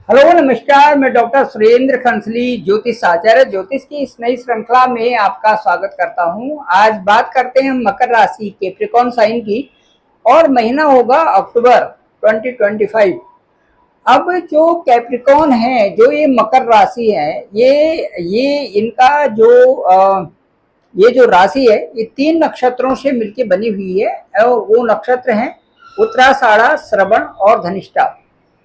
Hello नमस्कार, मैं doctor Surendra खंसली ज्योतिष आचार्य ज्योतिष की इस नई श्रृंखला में आपका स्वागत करता हूं। आज बात करते हैं मकर राशि कैप्रिकॉर्न साइन की और महीना होगा अक्टूबर 2025। अब जो कैप्रिकॉर्न है, जो ये मकर राशि है, ये इनका ये जो राशि है ये 3 नक्षत्रों से मिलकर बनी हुई है और वो नक्षत्र हैं उत्तराषाढ़ा, श्रवण और धनिष्ठा।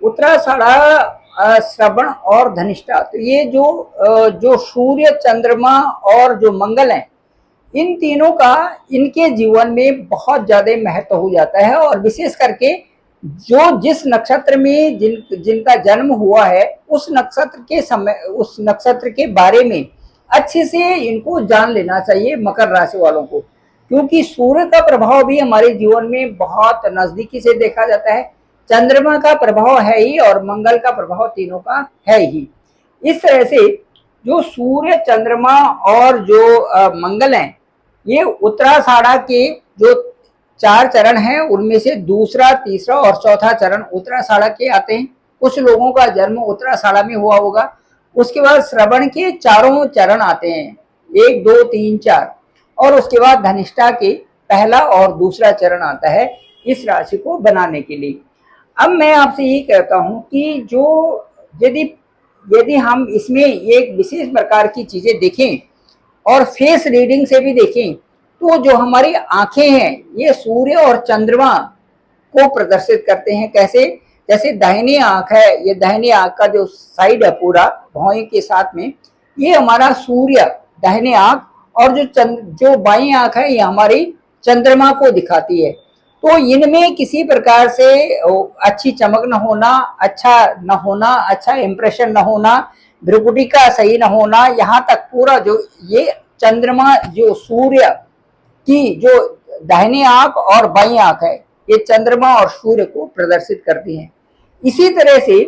उत्तराषाढ़ा, श्रवण और धनिष्ठा, तो ये जो सूर्य, चंद्रमा और जो मंगल है, इन तीनों का इनके जीवन में बहुत ज्यादा महत्व हो जाता है। और विशेष करके जो जिस नक्षत्र में जिनका जन्म हुआ है उस नक्षत्र के बारे में अच्छे से इनको जान लेना चाहिए मकर राशि वालों को, क्योंकि सूर्य का प्रभाव भी हमारे जीवन में बहुत नजदीकी से देखा जाता है, चंद्रमा का प्रभाव है ही और मंगल का प्रभाव तीनों का है ही। इस तरह से जो सूर्य, चंद्रमा और जो मंगल हैं, ये उत्तराषाढ़ा के जो 4 चरण हैं उनमें से दूसरा, तीसरा और चौथा चरण उत्तराषाढ़ा के आते हैं। कुछ लोगों का जन्म उत्तराषाढ़ा में हुआ होगा। उसके बाद श्रवण के चारों चरण आते हैं, 1, 2, 3, 4, और उसके बाद धनिष्ठा के पहला और दूसरा चरण आता है इस राशि को बनाने के लिए। अब मैं आपसे यही कहता हूं कि जो यदि यदि हम इसमें एक विशेष प्रकार की चीजें देखें और फेस रीडिंग से भी देखें, तो जो हमारी आंखें हैं ये सूर्य और चंद्रमा को प्रदर्शित करते हैं। कैसे? जैसे दाहिनी आंख है, ये दाहिनी आंख का जो साइड है पूरा भौहें के साथ में, ये हमारा सूर्य दाहिनी आंख, और जो बाईं आंख है ये हमारी चंद्रमा को दिखाती है। तो इनमें किसी प्रकार से अच्छी चमक न होना, अच्छा इंप्रेशन न होना, भ्रुकुटी का सही न होना, यहाँ तक पूरा जो ये चंद्रमा, जो सूर्य की जो दाहिनी आंख और बाईं आंख है, ये चंद्रमा और सूर्य को प्रदर्शित करती हैं। इसी तरह से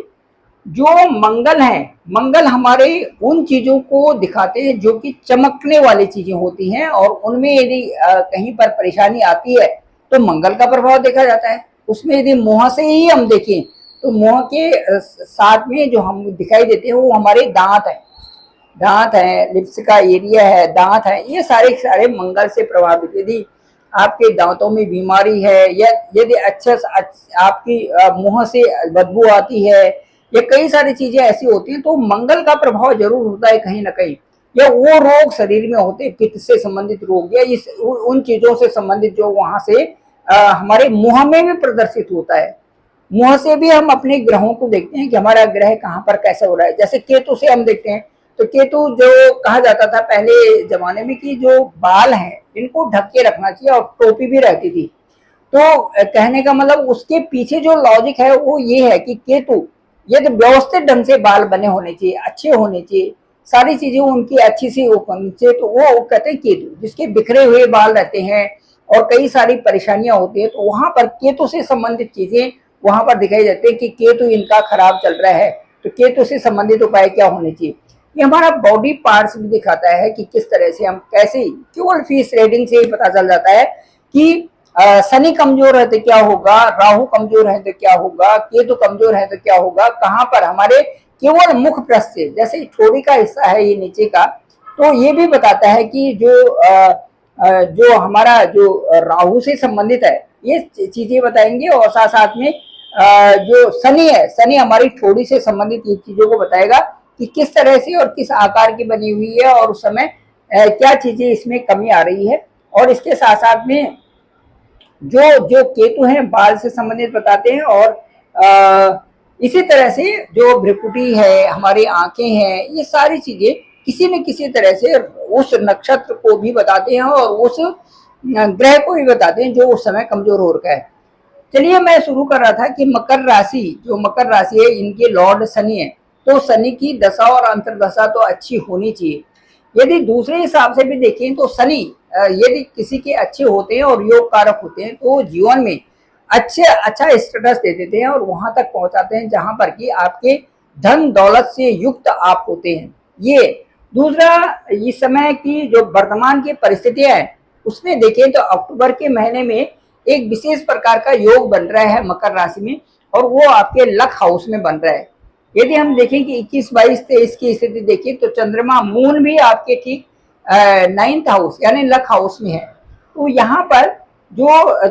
जो मंगल है, मंगल हमारे उन चीजों को दिखाते हैं जो कि चमकने वाली चीजें होती हैं, और उनमें यदि कहीं पर परेशानी आती है तो मंगल का प्रभाव देखा जाता है। उसमें यदि मुंह से ही हम देखें तो मुंह के साथ में जो हम दिखाई देते हैं वो हमारे दांत है, लिप्स का एरिया है, दांत है, ये सारे मंगल से प्रभावित। यदि आपके दांतों में बीमारी है या यदि आपकी मुंह से बदबू आती है, ये कई सारी चीजें ऐसी होती हैं, तो मंगल का प्रभाव जरूर होता है कहीं ना कहीं। या वो रोग शरीर में होते हैं, पित्त से संबंधित रोग या उन चीजों से संबंधित जो वहां से हमारे मुंह में भी प्रदर्शित होता है। मुंह से भी हम अपने ग्रहों को देखते हैं कि हमारा ग्रह कहाँ पर कैसा हो रहा है। जैसे केतु से हम देखते हैं, तो केतु जो कहा जाता था पहले जमाने में कि जो बाल हैं इनको ढक के रखना चाहिए, और टोपी भी रहती थी। तो कहने का मतलब उसके पीछे जो लॉजिक है वो ये है कि केतु यदि व्यवस्थित ढंग से बाल बने होने चाहिए, अच्छे होने चाहिए, सारी चीजें उनकी अच्छी सी होनी चाहिए, तो वो कहते हैं केतु। जिसके बिखरे हुए बाल रहते हैं और कई सारी परेशानियां होती है, तो वहां पर केतु से संबंधित चीजें वहां पर दिखाई जाती है कि केतु इनका खराब चल रहा है, तो केतु से संबंधित उपाय क्या होने चाहिए। ये हमारा बॉडी पार्ट्स भी दिखाता है कि किस तरह से हम कैसे, केवल फेस रीडिंग से ही पता चल जाता है कि शनि कमजोर है तो क्या होगा, राहु कमजोर है तो क्या होगा, केतु कमजोर है तो क्या होगा, कहाँ पर हमारे केवल मुख पृष्ठ से, जैसे ठोड़ी का हिस्सा है ये नीचे का, तो ये भी बताता है कि जो हमारा जो राहु से संबंधित है ये चीजें बताएंगे। और साथ साथ में जो शनि है, शनि हमारी ठोड़ी से संबंधित ये चीजों को बताएगा कि किस तरह से और किस आकार की बनी हुई है, और उस समय क्या चीजें इसमें कमी आ रही है। और इसके साथ साथ में जो जो केतु हैं बाल से संबंधित बताते हैं, और इसी तरह से जो भ्रुकुटी है, हमारी आंखें हैं, ये सारी चीजें किसी न किसी तरह से उस नक्षत्र को भी बताते हैं और उस ग्रह को भी बताते हैं जो उस समय कमजोर हो रखा है। चलिए, मैं शुरू कर रहा था कि मकर राशि है, इनके लॉर्ड शनि है, तो शनि की दशा और अंतर्दशा तो अच्छी होनी चाहिए। यदि दूसरे हिसाब से भी देखें तो शनि यदि किसी के अच्छे होते हैं और योग कारक होते हैं तो जीवन में अच्छा स्टेटस दे देते हैं और वहां तक पहुंचाते हैं जहां पर कि आपके धन दौलत से युक्त आप होते हैं। ये दूसरा, इस समय की जो वर्तमान की परिस्थितियां हैं उसमें देखें तो अक्टूबर के महीने में एक विशेष प्रकार का योग बन रहा है मकर राशि में, और वो आपके लक हाउस में बन रहा है। यदि हम देखें कि 21, 22, 23 की स्थिति देखिए तो चंद्रमा मून भी आपके ठीक 9th हाउस यानी लक हाउस में है। तो यहाँ पर जो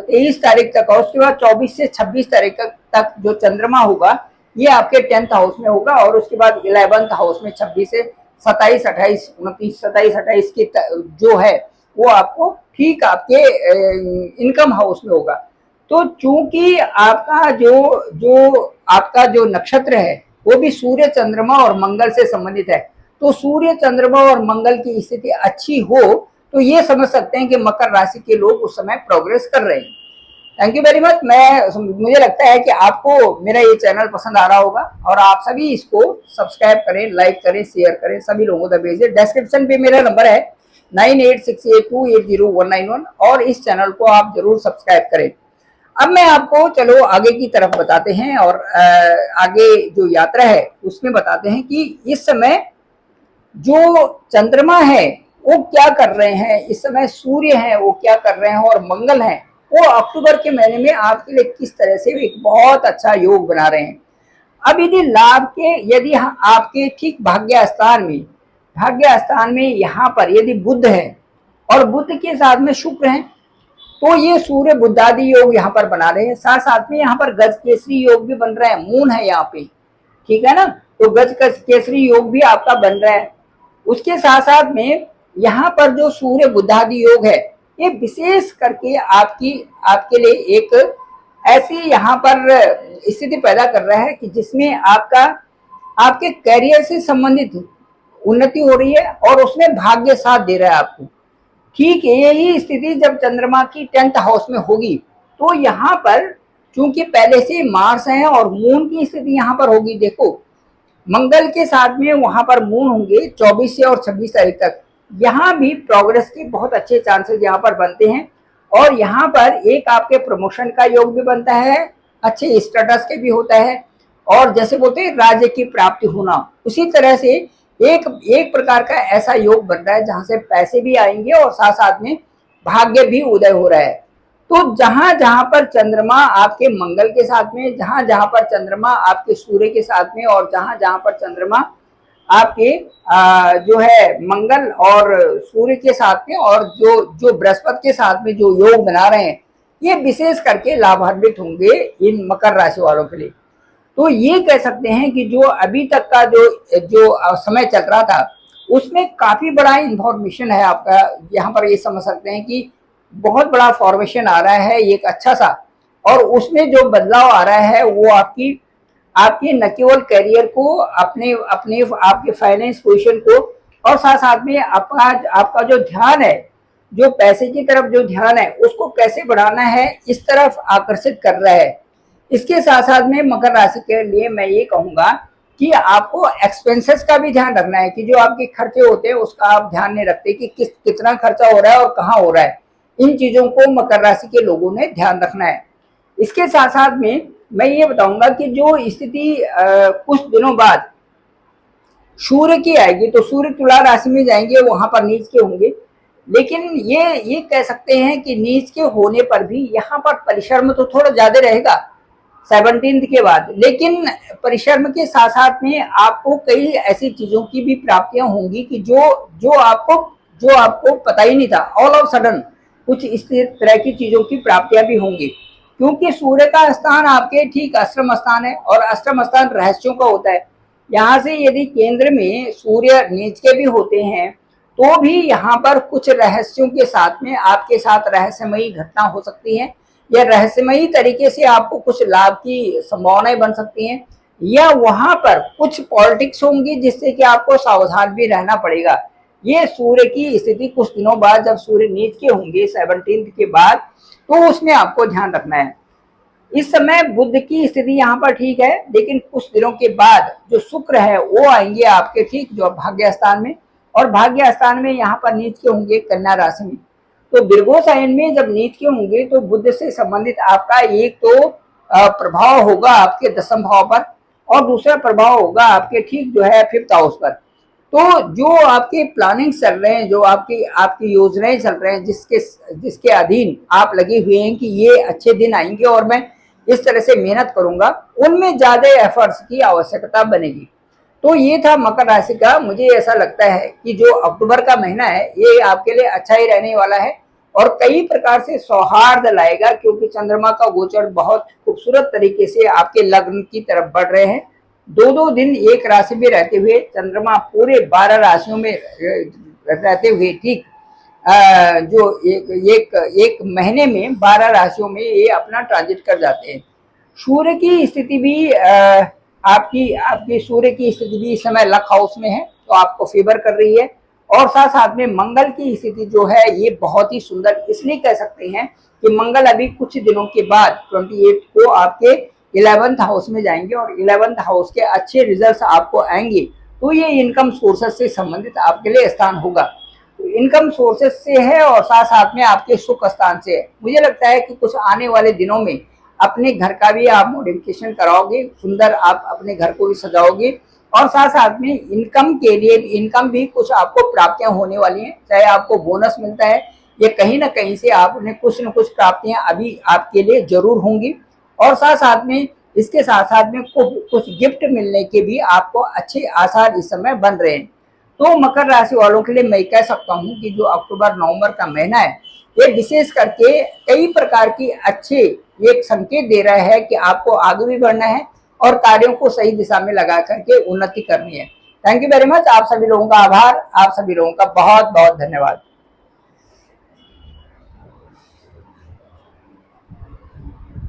23 तारीख तक और उसके बाद 24 से 26 तारीख तक जो चंद्रमा होगा ये आपके 10th हाउस में होगा, और उसके बाद 11th हाउस में 26 से 27, 28, 29, 27, 28 की जो है वो आपको ठीक आपके इनकम हाउस में होगा। तो चूंकि आपका जो नक्षत्र है वो भी सूर्य, चंद्रमा और मंगल से संबंधित है, तो सूर्य, चंद्रमा और मंगल की स्थिति अच्छी हो तो ये समझ सकते हैं कि मकर राशि के लोग उस समय प्रोग्रेस कर रहे हैं। Thank you very much. मुझे लगता है कि आपको मेरा ये चैनल पसंद आ रहा होगा और आप सभी इसको सब्सक्राइब करें, लाइक करें, शेयर करें, सभी लोगों तक भेजें। डिस्क्रिप्शन पे मेरा नंबर है 9868280191 और इस चैनल को आप जरूर सब्सक्राइब करें। अब मैं आपको चलो आगे की तरफ बताते हैं और आगे जो यात्रा है उसमें बताते हैं कि इस समय जो चंद्रमा है वो क्या कर रहे हैं, इस समय सूर्य है वो क्या कर रहे हैं, और मंगल है वो अक्टूबर के महीने में आपके लिए किस तरह से एक बहुत अच्छा योग बना रहे हैं। अब यदि लाभ के यदि आपके ठीक भाग्य स्थान में यहाँ पर यदि बुध है और बुध के साथ में शुक्र है तो ये सूर्य बुद्धादि योग यहाँ पर बना रहे हैं। साथ साथ में यहाँ पर गज केसरी योग भी बन रहा है, मून है यहाँ पे, ठीक है ना, तो गज केसरी योग भी आपका बन रहा है। उसके साथ साथ में यहाँ पर जो सूर्य बुद्धादि योग है ये विशेष करके आपके लिए एक ऐसी यहाँ पर स्थिति पैदा कर रहा है कि जिसमें आपके करियर से संबंधित उन्नति हो रही है और उसमें भाग्य साथ दे रहा है आपको। ठीक यही स्थिति जब चंद्रमा की 10th हाउस में होगी तो यहाँ पर चूंकि पहले से मार्स है और मून की स्थिति यहाँ पर होगी, देखो मंगल के साथ में वहां पर मून होंगे 24 से और 26 तारीख तक, यहाँ भी प्रोग्रेस के बहुत अच्छे चांसेस यहाँ पर बनते हैं। और यहाँ पर एक आपके प्रमोशन का योग भी बनता है, अच्छे स्टेटस के भी होता है, और जैसे बोलते हैं राज्य की प्राप्ति होना, उसी तरह से एक प्रकार का ऐसा योग बन रहा है जहां से पैसे भी आएंगे और साथ साथ में भाग्य भी उदय हो रहा है। तो जहां जहां पर चंद्रमा आपके मंगल के साथ में, जहां जहां पर चंद्रमा आपके सूर्य के साथ में, और जहां जहां पर चंद्रमा आपके जो है मंगल और सूर्य के साथ में, और जो बृहस्पति के साथ में जो योग बना रहे हैं, ये विशेष करके लाभान्वित होंगे इन मकर राशि वालों के लिए। तो ये कह सकते हैं कि जो अभी तक का जो समय चल रहा था उसमें काफी बड़ा इंफॉर्मेशन है आपका, यहाँ पर ये समझ सकते हैं कि बहुत बड़ा फॉर्मेशन आ रहा है एक अच्छा सा, और उसमें जो बदलाव आ रहा है वो आपकी न केवल करियर को, अपने अपने आपके फाइनेंस पोजीशन को, और साथ साथ में आपका जो ध्यान है, जो पैसे की तरफ जो ध्यान है उसको कैसे बढ़ाना है इस तरफ आकर्षित कर रहा है। इसके साथ साथ में मकर राशि के लिए मैं ये कहूंगा कि आपको एक्सपेंसेस का भी ध्यान रखना है कि जो आपके खर्चे होते हैं उसका आप ध्यान नहीं रखते कि कितना खर्चा हो रहा है और कहाँ हो रहा है। इन चीजों को मकर राशि के लोगों ने ध्यान रखना है। इसके साथ साथ में मैं ये बताऊंगा कि जो स्थिति कुछ दिनों बाद सूर्य की आएगी तो सूर्य तुला राशि में जाएंगे, वहां पर नीच के होंगे, लेकिन ये कह सकते हैं कि नीच के होने पर भी यहाँ पर परिश्रम तो थोड़ा ज्यादा रहेगा 17th के बाद, लेकिन परिश्रम के साथ साथ में आपको कई ऐसी चीजों की भी प्राप्तियां होंगी कि जो आपको पता ही नहीं था, ऑल ऑफ सडन कुछ इस तरह की चीजों की प्राप्तियां भी होंगी, क्योंकि सूर्य का स्थान आपके ठीक अष्टम स्थान है और अष्टम स्थान रहस्यों का होता है। यहाँ से यदि केंद्र में सूर्य नीच के भी होते हैं तो भी यहाँ पर कुछ रहस्यों के साथ में आपके साथ रहस्यमयी घटना हो सकती है, या रहस्यमयी तरीके से आपको कुछ लाभ की संभावनाएं बन सकती हैं, या वहां पर कुछ पॉलिटिक्स होंगी जिससे कि आपको सावधान भी रहना पड़ेगा। ये सूर्य की स्थिति कुछ दिनों बाद जब सूर्य नीच के होंगे 17th के बाद, तो उसमें आपको ध्यान रखना है। इस समय बुध की स्थिति यहाँ पर ठीक है, लेकिन कुछ दिनों के बाद जो शुक्र है वो आएंगे आपके ठीक जो भाग्य स्थान में, और भाग्य स्थान में यहाँ पर नीच के होंगे कन्या राशि में। तो वृगो साइन में जब नीच के होंगे तो बुध से संबंधित आपका एक तो प्रभाव होगा आपके 10th भाव पर, और दूसरा प्रभाव होगा आपके ठीक जो है 5th हाउस पर। तो जो आपके प्लानिंग चल रहे हैं, जो आपकी योजनाएं चल रहे हैं, जिसके अधीन आप लगे हुए हैं कि ये अच्छे दिन आएंगे और मैं इस तरह से मेहनत करूंगा, उनमें ज्यादा एफर्ट्स की आवश्यकता बनेगी। तो ये था मकर राशि का। मुझे ऐसा लगता है कि जो अक्टूबर का महीना है ये आपके लिए अच्छा ही रहने वाला है और कई प्रकार से सौहार्द लाएगा, क्योंकि चंद्रमा का गोचर बहुत खूबसूरत तरीके से आपके लग्न की तरफ बढ़ रहे हैं। दो दो दिन एक राशि में रहते हुए चंद्रमा पूरे 12 राशियों में रहते हुए ठीक जो एक महीने में 12 राशियों में ये अपना ट्रांजिट कर जाते हैं। सूर्य की स्थिति भी आपकी आपकी सूर्य की स्थिति भी इस समय लक हाउस में है, तो आपको फेवर कर रही है। और साथ साथ में मंगल की स्थिति जो है ये बहुत ही सुंदर इसलिए कह सकते हैं कि मंगल अभी कुछ दिनों के बाद 28 को आपके 11th हाउस में जाएंगे और 11th हाउस के अच्छे रिजल्ट्स आपको आएंगे। तो ये इनकम सोर्सेस से संबंधित आपके लिए स्थान होगा। तो इनकम सोर्सेस से है और साथ साथ में आपके सुख स्थान से है। मुझे लगता है कि कुछ आने वाले दिनों में अपने घर का भी आप मॉडिफिकेशन कराओगे, सुंदर आप अपने घर को भी सजाओगे और साथ साथ में इनकम के लिए इनकम भी कुछ आपको प्राप्तियां होने वाली हैं। चाहे आपको बोनस मिलता है ये कहीं ना कहीं से आपने कुछ न कुछ प्राप्तियां अभी आपके लिए जरूर होंगी। और साथ साथ में इसके साथ साथ में कुछ गिफ्ट मिलने के भी आपको अच्छे आसार इस समय बन रहे हैं। तो मकर राशि वालों के लिए मैं कह सकता हूं कि जो अक्टूबर नवंबर का महीना है ये विशेष करके कई प्रकार की अच्छे एक संकेत दे रहा है कि आपको आगे भी बढ़ना है और कार्यों को सही दिशा में लगा करके उन्नति करनी है। Thank you very much. आप सभी लोगों का आभार, आप सभी लोगों का बहुत बहुत धन्यवाद।